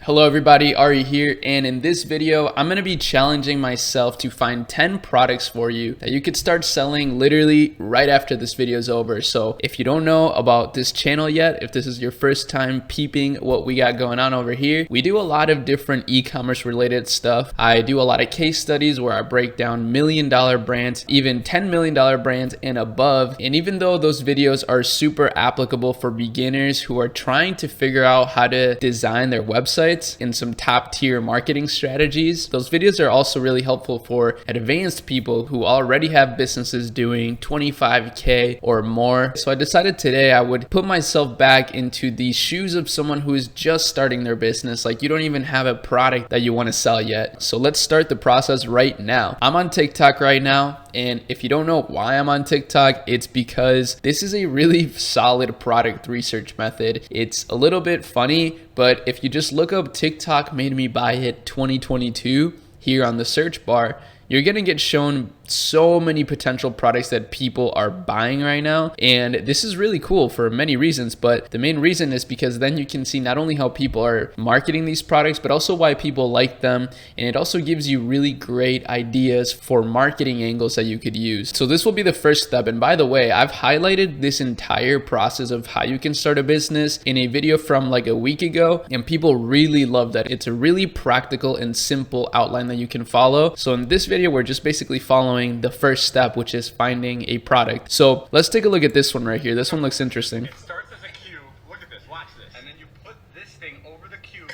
Hello everybody, Ari here, and in this video, I'm going to be challenging myself to find 10 products for you that you could start selling literally right after this video is over. So if you don't know about this channel yet, if this is your first time peeping what we got going on over here, we do a lot of different e-commerce related stuff. I do a lot of case studies where I break down $1 million brands, even $10 million brands and above. And even though those videos are super applicable for beginners who are trying to figure out how to design their websites and some top tier marketing strategies, those videos are also really helpful for advanced people who already have businesses doing 25K or more. So I decided today I would put myself back into the shoes of someone who is just starting their business. Like, you don't even have a product that you want to sell yet. So let's start the process right now. I'm on TikTok right now. And if you don't know why I'm on TikTok, it's because this is a really solid product research method. It's a little bit funny, but if you just look up TikTok made me buy it 2022 here on the search bar, you're gonna get shown so many potential products that people are buying right now. And this is really cool for many reasons, but the main reason is because then you can see not only how people are marketing these products, but also why people like them. And it also gives you really great ideas for marketing angles that you could use. So this will be the first step. And by the way, I've highlighted this entire process of how you can start a business in a video from like a week ago, and people really love that. It's a really practical and simple outline that you can follow. So in this video, we're just basically following the first step, which is finding a product. So let's take a look at this one right here. This one looks interesting. It starts as a cube. Look at this. Watch this. And then you put this thing over the cube,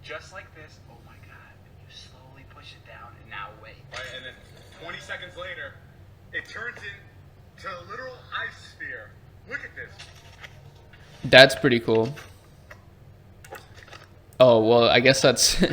just like this. Oh my God. And you slowly push it down, and now wait. Right, and then 20 seconds later, it turns into a literal ice sphere. Look at this. That's pretty cool. Oh, well, I guess that's...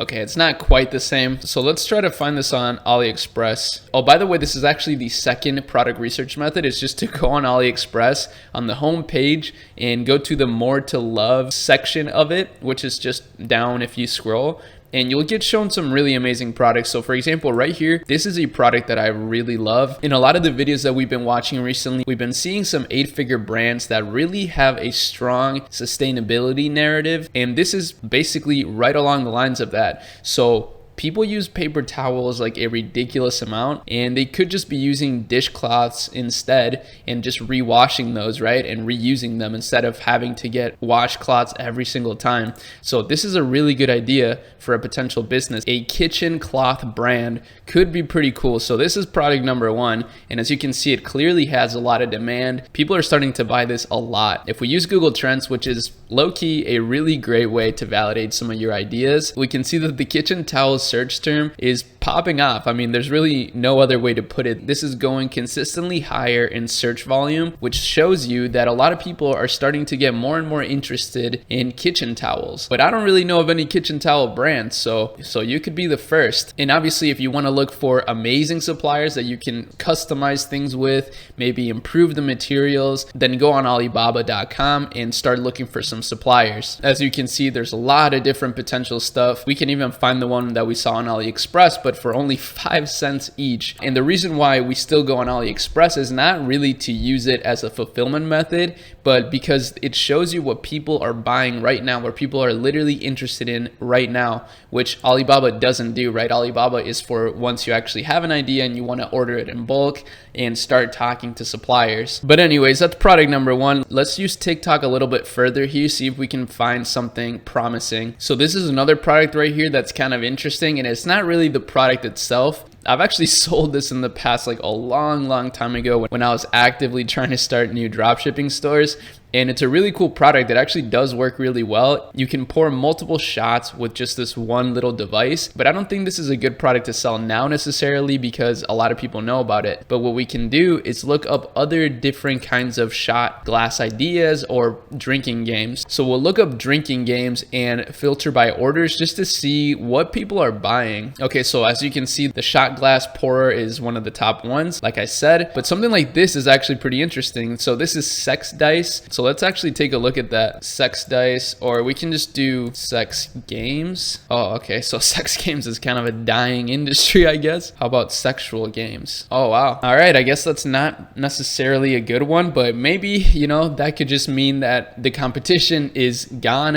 Okay, it's not quite the same. So let's try to find this on AliExpress. Oh, by the way, this is actually the second product research method. It's just to go on AliExpress on the home page and go to the more to love section of it, which is just down if you scroll. And you'll get shown some really amazing products. So for example, right here, this is a product that I really love. In a lot of the videos that we've been watching recently, we've been seeing some 8-figure brands that really have a strong sustainability narrative. And this is basically right along the lines of that. So people use paper towels like a ridiculous amount, and they could just be using dishcloths instead and just rewashing those, right? And reusing them instead of having to get washcloths every single time. So this is a really good idea for a potential business. A kitchen cloth brand could be pretty cool. So this is product number one. And as you can see, it clearly has a lot of demand. People are starting to buy this a lot. If we use Google Trends, which is low-key a really great way to validate some of your ideas, we can see that the kitchen towels search term is popping off. I mean, there's really no other way to put it. This is going consistently higher in search volume, which shows you that a lot of people are starting to get more and more interested in kitchen towels. But I don't really know of any kitchen towel brands, so you could be the first. And obviously, if you want to look for amazing suppliers that you can customize things with, maybe improve the materials, then go on Alibaba.com and start looking for some suppliers. As you can see, there's a lot of different potential stuff. We can even find the one that we saw on AliExpress, but for only 5 cents each. And the reason why we still go on AliExpress is not really to use it as a fulfillment method, but because it shows you what people are buying right now, where people are literally interested in right now, which Alibaba doesn't do, right? Alibaba is for once you actually have an idea and you want to order it in bulk and start talking to suppliers. But anyways, that's product number one. Let's use TikTok a little bit further here, see if we can find something promising. So this is another product right here that's kind of interesting, and it's not really the product itself. I've actually sold this in the past, like a long time ago when I was actively trying to start new dropshipping stores. And it's a really cool product that actually does work really well. You can pour multiple shots with just this one little device, but I don't think this is a good product to sell now necessarily because a lot of people know about it. But what we can do is look up other different kinds of shot glass ideas or drinking games. So we'll look up drinking games and filter by orders just to see what people are buying. Okay, so as you can see, the shot glass pourer is one of the top ones, like I said, but something like this is actually pretty interesting. So this is Sex Dice. So let's actually take a look at that. Sex dice, or we can just do sex games. Oh, okay. So sex games is kind of a dying industry, I guess. How about sexual games? Oh, wow. All right. I guess that's not necessarily a good one, but maybe, you know, that could just mean that the competition is gone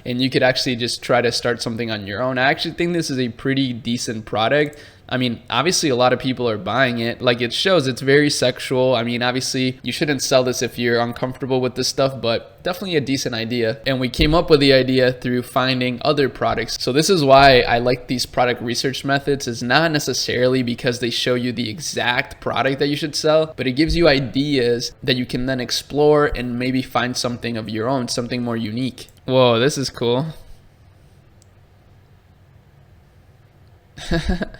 and you could actually just try to start something on your own. I actually think this is a pretty decent product. I mean, obviously a lot of people are buying it. Like it shows, it's very sexual. I mean, obviously you shouldn't sell this if you're uncomfortable with this stuff, but definitely a decent idea. And we came up with the idea through finding other products. So this is why I like these product research methods. Is not necessarily because they show you the exact product that you should sell, but it gives you ideas that you can then explore and maybe find something of your own, something more unique. Whoa, this is cool.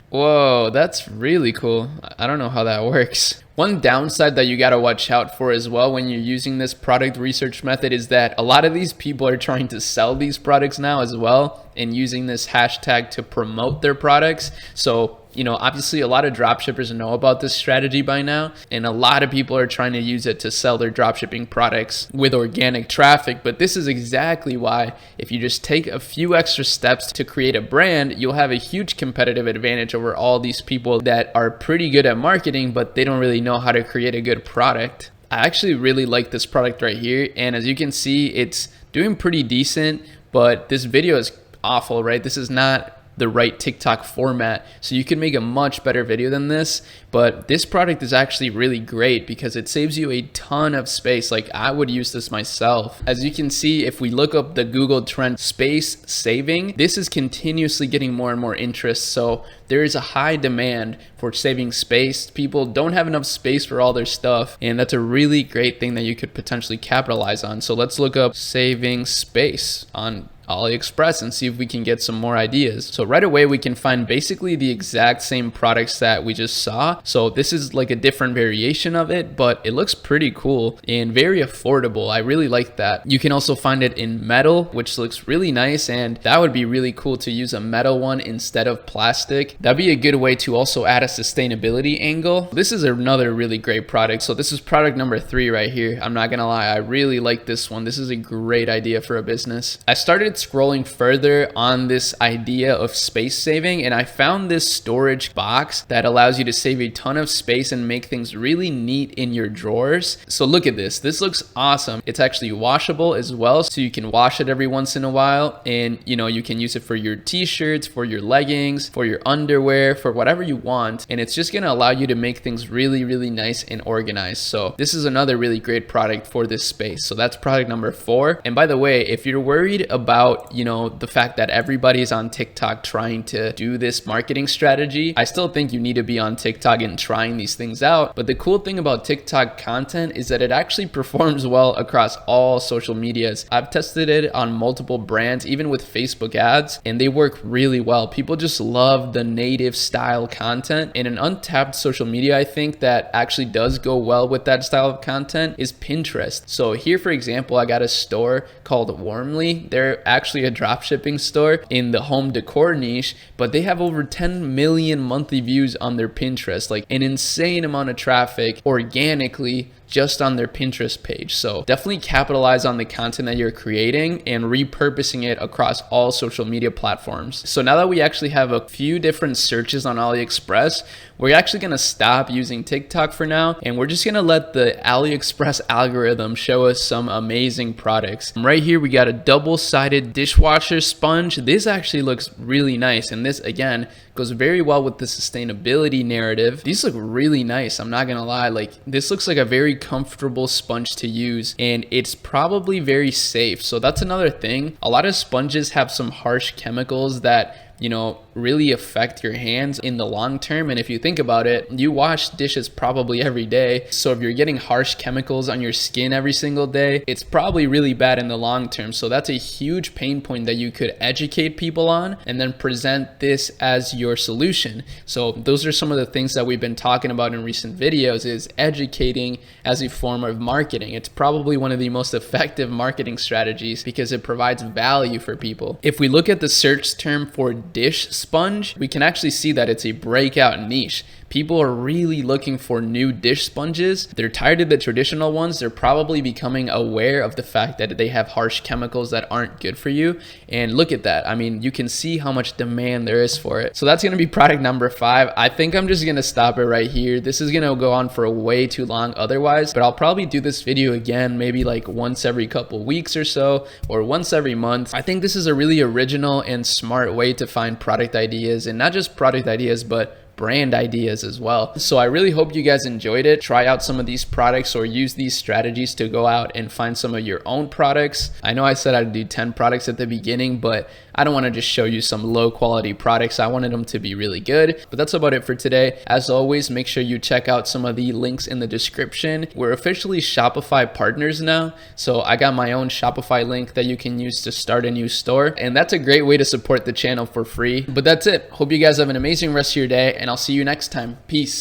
Whoa, that's really cool. I don't know how that works. One downside that you got to watch out for as well when you're using this product research method is that a lot of these people are trying to sell these products now as well and using this hashtag to promote their products. So, you know, obviously a lot of dropshippers know about this strategy by now, and a lot of people are trying to use it to sell their dropshipping products with organic traffic. But this is exactly why if you just take a few extra steps to create a brand, you'll have a huge competitive advantage over all these people that are pretty good at marketing, but they don't really know how to create a good product. I actually really like this product right here, and as you can see, it's doing pretty decent, but this video is awful, right? This is not the right TikTok format, so you can make a much better video than this. But this product is actually really great because it saves you a ton of space. Like I would use this myself. As you can see, if we look up the Google trend space saving, this is continuously getting more and more interest. So there is a high demand for saving space. People don't have enough space for all their stuff, and that's a really great thing that you could potentially capitalize on. So let's look up saving space on AliExpress and see if we can get some more ideas. So right away we can find basically the exact same products that we just saw. So this is like a different variation of it, but it looks pretty cool and very affordable. I really like that. You can also find it in metal, which looks really nice, and that would be really cool to use a metal one instead of plastic. That'd be a good way to also add a sustainability angle. This is another really great product. So this is product number 3 right here. I'm not gonna lie, I really like this one. This is a great idea for a business. I started scrolling further on this idea of space saving, and I found this storage box that allows you to save a ton of space and make things really neat in your drawers. So look at this. This looks awesome. It's actually washable as well, so you can wash it every once in a while, and you know, you can use it for your t-shirts, for your leggings, for your underwear, for whatever you want, and it's just going to allow you to make things really, really nice and organized. So this is another really great product for this space. So that's product number 4. And by the way, if you're worried about, you know, the fact that everybody's on TikTok trying to do this marketing strategy, I still think you need to be on TikTok and trying these things out. But the cool thing about TikTok content is that it actually performs well across all social medias. I've tested it on multiple brands, even with Facebook ads, and they work really well. People just love the native style content. And an untapped social media, I think, that actually does go well with that style of content is Pinterest. So here, for example, I got a store called Warmly. They're actually a drop shipping store in the home decor niche, but they have over 10 million monthly views on their Pinterest, like an insane amount of traffic organically just on their Pinterest page. So definitely capitalize on the content that you're creating and repurposing it across all social media platforms. So now that we actually have a few different searches on AliExpress, we're actually going to stop using TikTok for now, and we're just going to let the AliExpress algorithm show us some amazing products. Right here we got a double-sided dishwasher sponge. This actually looks really nice, and this again goes very well with the sustainability narrative. These look really nice, I'm not gonna lie. Like, this looks like a very comfortable sponge to use, and it's probably very safe. So that's another thing. A lot of sponges have some harsh chemicals that, you know, really affect your hands in the long term. And if you think about it, you wash dishes probably every day. So if you're getting harsh chemicals on your skin every single day, it's probably really bad in the long term. So that's a huge pain point that you could educate people on and then present this as your solution. So those are some of the things that we've been talking about in recent videos, is educating as a form of marketing. It's probably one of the most effective marketing strategies because it provides value for people. If we look at the search term for dish sponge, we can actually see that it's a breakout niche. People are really looking for new dish sponges. They're tired of the traditional ones. They're probably becoming aware of the fact that they have harsh chemicals that aren't good for you. And look at that. I mean, you can see how much demand there is for it. So that's going to be product number 5. I think I'm just going to stop it right here. This is going to go on for way too long otherwise, but I'll probably do this video again, maybe like once every couple weeks or so, or once every month. I think this is a really original and smart way to find product ideas, and not just product ideas, but brand ideas as well. So I really hope you guys enjoyed it. Try out some of these products or use these strategies to go out and find some of your own products. I know I said I'd do 10 products at the beginning, but I don't want to just show you some low quality products. I wanted them to be really good. But that's about it for today. As always, make sure you check out some of the links in the description. We're officially Shopify partners now. So I got my own Shopify link that you can use to start a new store. And that's a great way to support the channel for free. But that's it. Hope you guys have an amazing rest of your day, and I'll see you next time. Peace.